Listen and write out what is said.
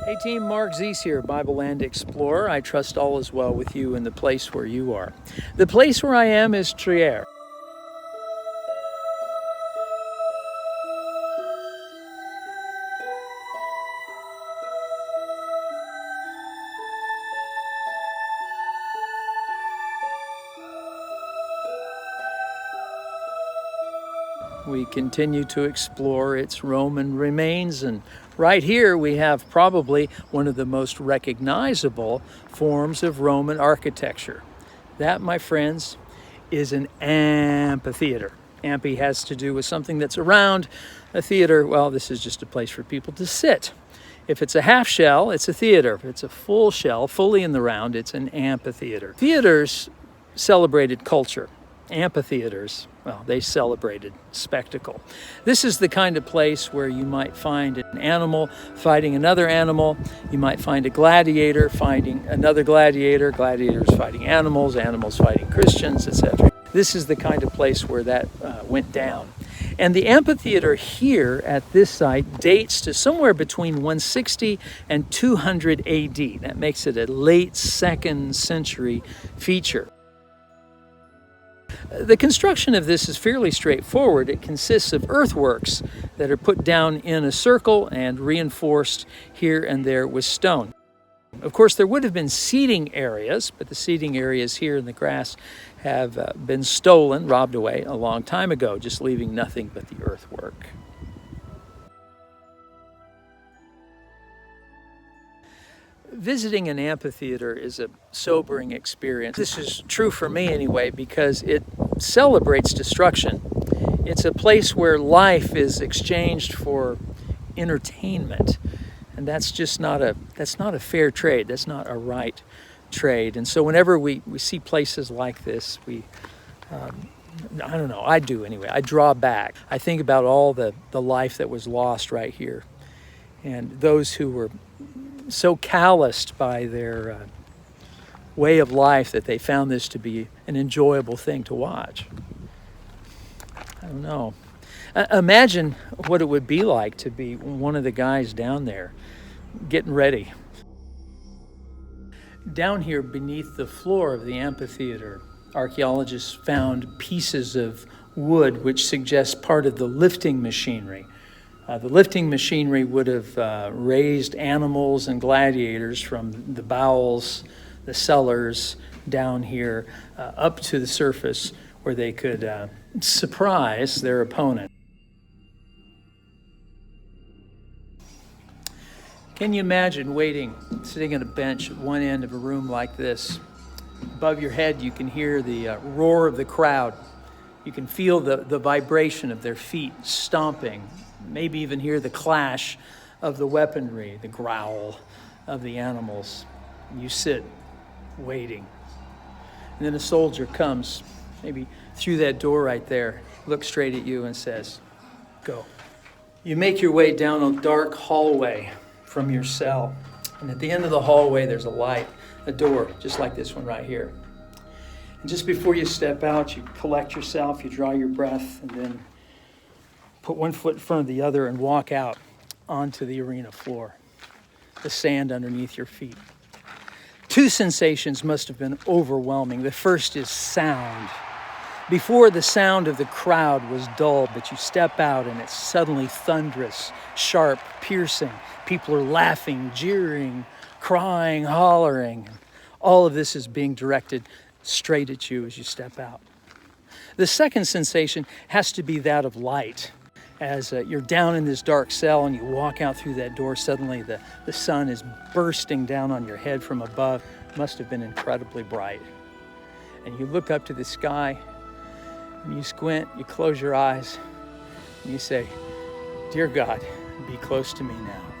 Hey team, Mark Zeese here, Bible Land Explorer. I trust all is well with you in the place where you are. The place where I am is Trier. We continue to explore its Roman remains, and right here we have probably one of the most recognizable forms of Roman architecture. That, my friends, is an amphitheater. Amphi has to do with something that's around. A theater, well, this is just a place for people to sit. If it's a half shell, it's a theater. If it's a full shell, fully in the round, it's an amphitheater. Theaters celebrated culture. Amphitheaters, well, they celebrated spectacle. This is the kind of place where you might find an animal fighting another animal. You might find a gladiator fighting another gladiator, gladiators fighting animals, animals fighting Christians, etc. This is the kind of place where that went down. And the amphitheater here at this site dates to somewhere between 160 and 200 AD. That makes it a late 2nd century feature. The construction of this is fairly straightforward. It consists of earthworks that are put down in a circle and reinforced here and there with stone. Of course, there would have been seating areas, but the seating areas here in the grass have been stolen, robbed away a long time ago, just leaving nothing but the earthwork. Visiting an amphitheater is a sobering experience. This is true for me anyway, because it celebrates destruction. It's a place where life is exchanged for entertainment. And that's just not a fair trade. That's not a right trade. And so whenever we see places like this, I don't know, I do anyway. I draw back. I think about all the life that was lost right here. And those who were so calloused by their way of life that they found this to be an enjoyable thing to watch. I don't know. Imagine what it would be like to be one of the guys down there getting ready. Down here beneath the floor of the amphitheater, archaeologists found pieces of wood which suggest part of the lifting machinery. The lifting machinery would have raised animals and gladiators from the bowels, the cellars down here up to the surface where they could surprise their opponent. Can you imagine sitting on a bench at one end of a room like this? Above your head you can hear the roar of the crowd. You can feel the vibration of their feet stomping. Maybe even hear the clash of the weaponry, the growl of the animals. You sit waiting. And then a soldier comes, maybe through that door right there, looks straight at you and says, "Go." You make your way down a dark hallway from your cell. And at the end of the hallway, there's a light, a door, just like this one right here. And just before you step out, you collect yourself, you draw your breath, and then put one foot in front of the other and walk out onto the arena floor, the sand underneath your feet. Two sensations must have been overwhelming. The first is sound. Before, the sound of the crowd was dull, but you step out and it's suddenly thunderous, sharp, piercing. People are laughing, jeering, crying, hollering. All of this is being directed straight at you as you step out. The second sensation has to be that of light. As you're down in this dark cell and you walk out through that door, suddenly the sun is bursting down on your head from above. It must have been incredibly bright. And you look up to the sky, and you squint, you close your eyes, and you say, "Dear God, be close to me now."